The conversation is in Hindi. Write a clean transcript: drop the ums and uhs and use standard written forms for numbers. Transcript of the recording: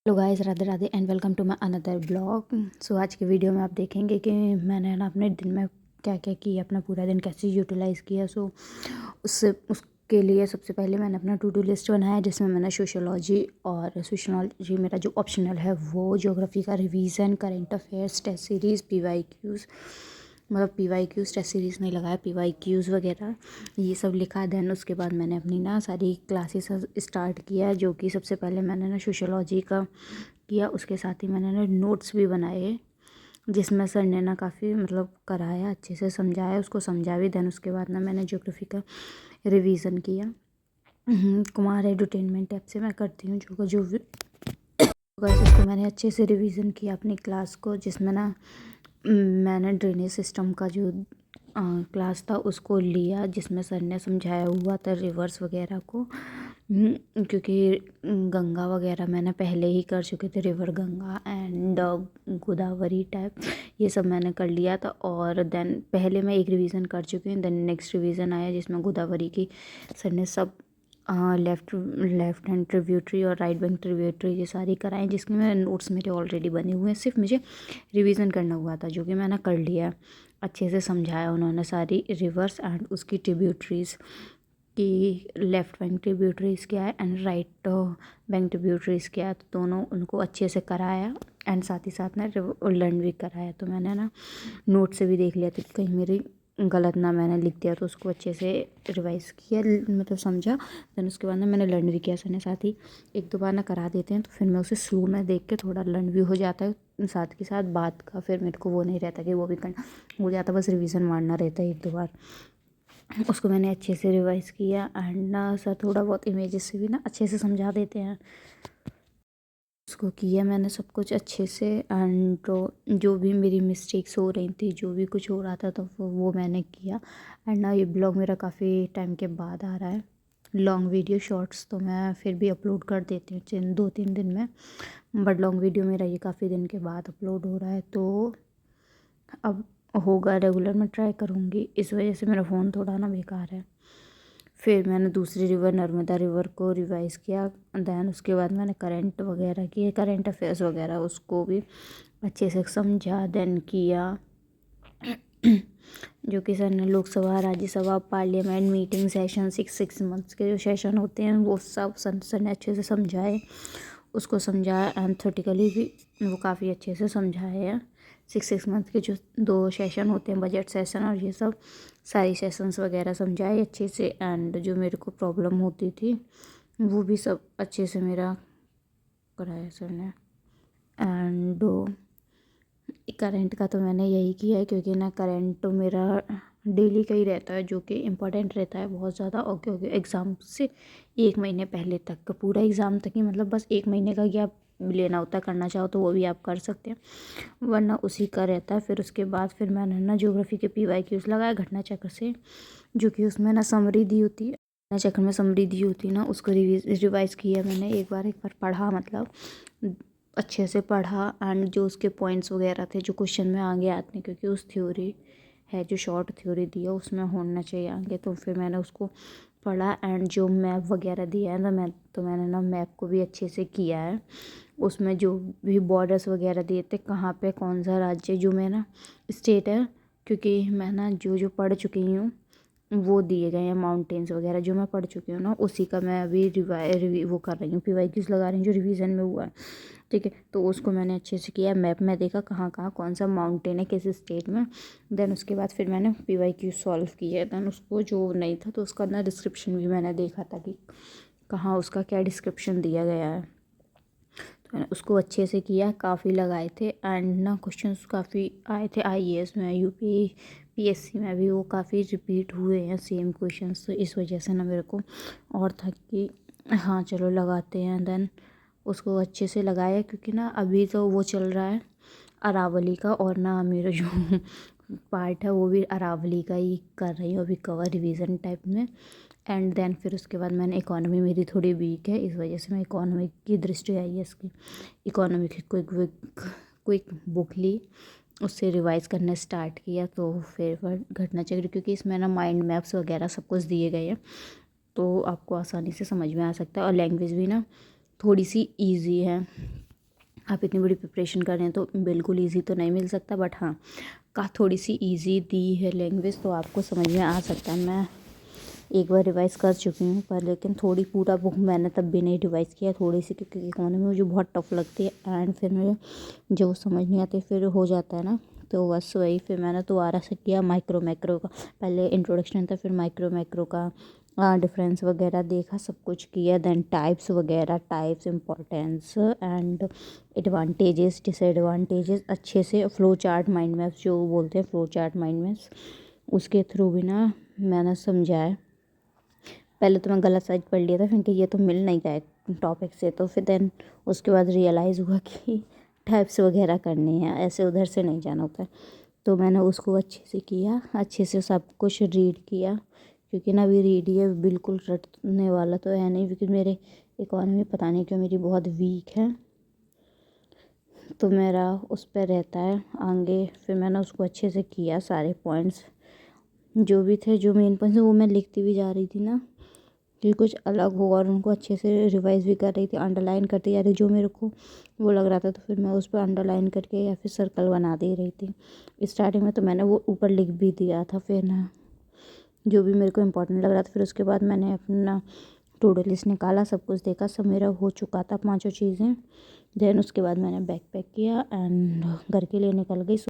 Hello guys, Radhe Radhe and welcome to my another blog. So आज की वीडियो में आप देखेंगे कि मैंने ना अपने दिन में क्या क्या किया, अपना पूरा दिन कैसे यूटिलाइज़ किया। उसके लिए सबसे पहले मैंने अपना टू डू लिस्ट बनाया, जिसमें मैंने सोशोलॉजी मेरा जो ऑप्शनल है वो, ज्योग्राफी का revision, current affairs, test series, PYQs, मतलब PYQs टेस्ट सीरीज़ नहीं लगाया, PYQs वगैरह ये सब लिखा। देन उसके बाद मैंने अपनी ना सारी क्लासेस स्टार्ट किया, जो कि सबसे पहले मैंने ना सोशोलॉजी का किया। उसके साथ ही मैंने ना नोट्स भी बनाए, जिसमें सर ने ना काफ़ी मतलब कराया, अच्छे से समझाया, उसको समझा भी। देन उसके बाद ना मैंने ज्योग्राफी का रिवीजन किया। कुमार एडुटेनमेंट ऐप से मैं करती हूँ जो गाइस, उसको मैंने अच्छे से रिवीजन किया अपनी क्लास को, जिसमें ना मैंने ड्रेनेज सिस्टम का जो क्लास था उसको लिया, जिसमें सर ने समझाया हुआ था रिवर्स वगैरह को। क्योंकि गंगा वगैरह मैंने पहले ही कर चुके थे, river Ganga and Godavari type ये सब मैंने कर लिया था। और देन पहले मैं एक रिवीजन कर चुकी हूँ, देन नेक्स्ट रिवीजन आया जिसमें गोदावरी की सर ने सब लेफ्ट हैंड ट्रिब्यूटरी और राइट बैंक ट्रिब्यूटरी ये सारी कराएं, जिसके में नोट्स मेरे ऑलरेडी बने हुए हैं, सिर्फ मुझे रिवीजन करना हुआ था, जो कि मैंने कर लिया। अच्छे से समझाया उन्होंने सारी रिवर्स एंड उसकी ट्रिब्यूटरीज़ कि लेफ़्ट बैंक ट्रिब्यूटरीज़ क्या है एंड राइट बैंक ट्रिब्यूटरीज़ क्या है, तो दोनों उनको अच्छे से कराया एंड साथ ही साथ ना लर्न भी कराया। तो मैंने ना नोट से भी देख लिया था कि कहीं मेरी गलत ना मैंने लिख दिया, तो उसको अच्छे से रिवाइज़ किया, मतलब समझा। देन उसके बाद ना मैंने लर्न भी किया। सर ने साथ ही एक दो बार ना करा देते हैं, तो फिर मैं उसे स्लो में देख के थोड़ा लर्न भी हो जाता है, साथ के साथ बात का फिर मेरे को वो नहीं रहता कि वो भी करना हो जाता, बस रिवीजन मारना रहता है एक दो बार। उसको मैंने अच्छे से रिवाइज़ किया एंड ना सर थोड़ा बहुत इमेजेस से भी ना अच्छे से समझा देते हैं। उसको किया मैंने सब कुछ अच्छे से एंड जो भी मेरी मिस्टेक्स हो रही थी, जो भी कुछ हो रहा था, तो वो मैंने किया। एंड ना ये ब्लॉग मेरा काफ़ी टाइम के बाद आ रहा है, लॉन्ग वीडियो शॉर्ट्स तो मैं फिर भी अपलोड कर देती हूँ 2-3 दिन में, बट लॉन्ग वीडियो मेरा ये काफ़ी दिन के बाद अपलोड हो रहा है, तो अब होगा रेगुलर, मैं ट्राई करूँगी। इस वजह से मेरा फ़ोन थोड़ा ना बेकार है। फिर मैंने दूसरी रिवर नर्मदा रिवर को रिवाइज़ किया। दैन उसके बाद मैंने करंट वगैरह किए, करंट अफेयर्स वगैरह उसको भी अच्छे से समझा। देन किया जो कि सर ने Lok Sabha, Rajya Sabha, parliament meeting session, 6 months के जो सेशन होते हैं वो सब सर ने अच्छे से समझाए, उसको समझाया एंड थ्योरेटिकली भी वो काफ़ी अच्छे से समझाए हैं। 6 मंथ के जो 2 सेशन होते हैं, बजट सेशन और ये सब सारी सेशंस वगैरह समझाए अच्छे से। एंड जो मेरे को प्रॉब्लम होती थी वो भी सब अच्छे से मेरा कराया सर ने। एंड करंट का तो मैंने यही किया है, क्योंकि ना करंट तो मेरा डेली का ही रहता है, जो कि इम्पोर्टेंट रहता है बहुत ज़्यादा। और क्योंकि एग्ज़ाम से 1 महीने पहले तक का, पूरा एग्ज़ाम तक ही, मतलब बस 1 महीने का गैप लेना होता है, करना चाहो तो वो भी आप कर सकते हैं, वरना उसी का रहता है। फिर उसके बाद फिर मैंने ना ज्योग्राफी के PYQs लगाया घटना चक्र से, जो कि उसमें ना समरी दी होती है, घटना चक्र में समरी दी होती है ना, उसको रिवाइज़ किया मैंने एक बार पढ़ा, मतलब अच्छे से पढ़ा। एंड जो उसके पॉइंट्स वगैरह थे जो क्वेश्चन में आगे आते हैं, क्योंकि उस थ्योरी है जो शॉर्ट थ्योरी दी है उसमें होना चाहिए आगे, तो फिर मैंने उसको पढ़ा। एंड जो मैप वगैरह दिया है ना, मैंने ना मैप को भी अच्छे से किया है। उसमें जो भी बॉर्डर्स वगैरह दिए थे, कहाँ पे कौन सा राज्य, जो मैं ना स्टेट है, क्योंकि मैं ना जो पढ़ चुकी हूँ वो दिए गए हैं, माउंटेन्स वगैरह जो मैं पढ़ चुकी हूँ ना, उसी का मैं अभी वो कर रही हूँ, PYQs लगा रही हूँ जो रिवीजन में हुआ है, ठीक है। तो उसको मैंने अच्छे से किया, मैप में देखा कहाँ कहाँ कौन सा माउंटेन है किस स्टेट में। देन उसके बाद फिर मैंने PYQ सॉल्व किया। देन उसको जो नहीं था तो उसका ना डिस्क्रिप्शन भी मैंने देखा था कि कहाँ उसका क्या डिस्क्रिप्शन दिया गया है, तो मैंने उसको अच्छे से किया, काफ़ी लगाए थे। एंड ना क्वेश्चंस काफ़ी आए थे IAS में, UPSC में भी वो काफ़ी रिपीट हुए हैं सेम क्वेश्चंस, तो इस वजह से ना मेरे को और था कि हाँ चलो लगाते हैं। देन उसको अच्छे से लगाया, क्योंकि ना अभी तो वो चल रहा है अरावली का, और ना मेरा जो पार्ट है वो भी अरावली का ही कर रही हूँ अभी, कवर रिवीजन टाइप में। एंड देन फिर उसके बाद मैंने इकोनॉमी मेरी थोड़ी वीक है, इस वजह से मैं इकोनॉमी की दृष्टि आई है इसकी, इकोनॉमी की क्विक बुक ली, उससे रिवाइज़ करना स्टार्ट किया। तो फिर घटना चक्र, क्योंकि इसमें ना माइंड मैप्स वगैरह सब कुछ दिए गए हैं, तो आपको आसानी से समझ में आ सकता है, और लैंग्वेज भी ना थोड़ी सी ईजी है, आप इतनी बड़ी प्रिपरेशन कर रहे हैं तो बिल्कुल ईज़ी तो नहीं मिल सकता, बट हाँ का थोड़ी सी ईज़ी दी है लैंग्वेज तो आपको समझ में आ सकता है। मैं एक बार रिवाइज़ कर चुकी हूँ पर लेकिन थोड़ी पूरा बुक मैंने तब भी नहीं रिवाइज़ किया थोड़ी सी, क्योंकि इकोनॉमी मुझे बहुत टफ लगती है एंड फिर मुझे जो समझ नहीं आती फिर हो जाता है ना, तो बस वही फिर मैंने दोबारा से किया माइक्रो मैक्रो का। पहले इंट्रोडक्शन था, फिर माइक्रो मैक्रो का डिफरेंस वगैरह देखा, सब कुछ किया, देन टाइप्स वगैरह, types importance and advantages disadvantages अच्छे से, फ्लो चार्ट माइंड मैप्स जो बोलते हैं, फ्लो चार्ट माइंड मैप्स उसके थ्रू भी ना मैंने समझाया। पहले तो मैं गलत साइड पढ़ लिया था क्योंकि ये तो मिल नहीं रहा टॉपिक से, तो फिर देन उसके बाद रियलाइज़ हुआ कि टाइप्स वगैरह करने हैं, ऐसे उधर से नहीं जाना होता है। तो मैंने उसको अच्छे से किया, अच्छे से सब कुछ रीड किया, क्योंकि ना अभी रीड ये बिल्कुल रटने वाला तो है नहीं, क्योंकि मेरे इकोनॉमी पता नहीं क्यों मेरी बहुत वीक है, तो मेरा उस पर रहता है आगे। फिर मैंने उसको अच्छे से किया, सारे पॉइंट्स जो भी थे, जो मेन पॉइंट्स वो मैं लिखती भी जा रही थी ना कि कुछ अलग हो, और उनको अच्छे से रिवाइज़ भी कर रही थी, अंडरलाइन करती जा रही जो मेरे को वो लग रहा था, तो फिर मैं उस पर अंडरलाइन करके या फिर सर्कल बना दे रही थी। स्टार्टिंग में तो मैंने वो ऊपर लिख भी दिया था, फिर ना जो भी मेरे को इम्पोर्टेंट लग रहा था, फिर उसके बाद मैंने अपना टू डू लिस्ट निकाला, सब कुछ देखा, सब मेरा हो चुका था 5 चीज़ें। देन उसके बाद मैंने बैग पैक किया एंड घर के लिए निकल गई।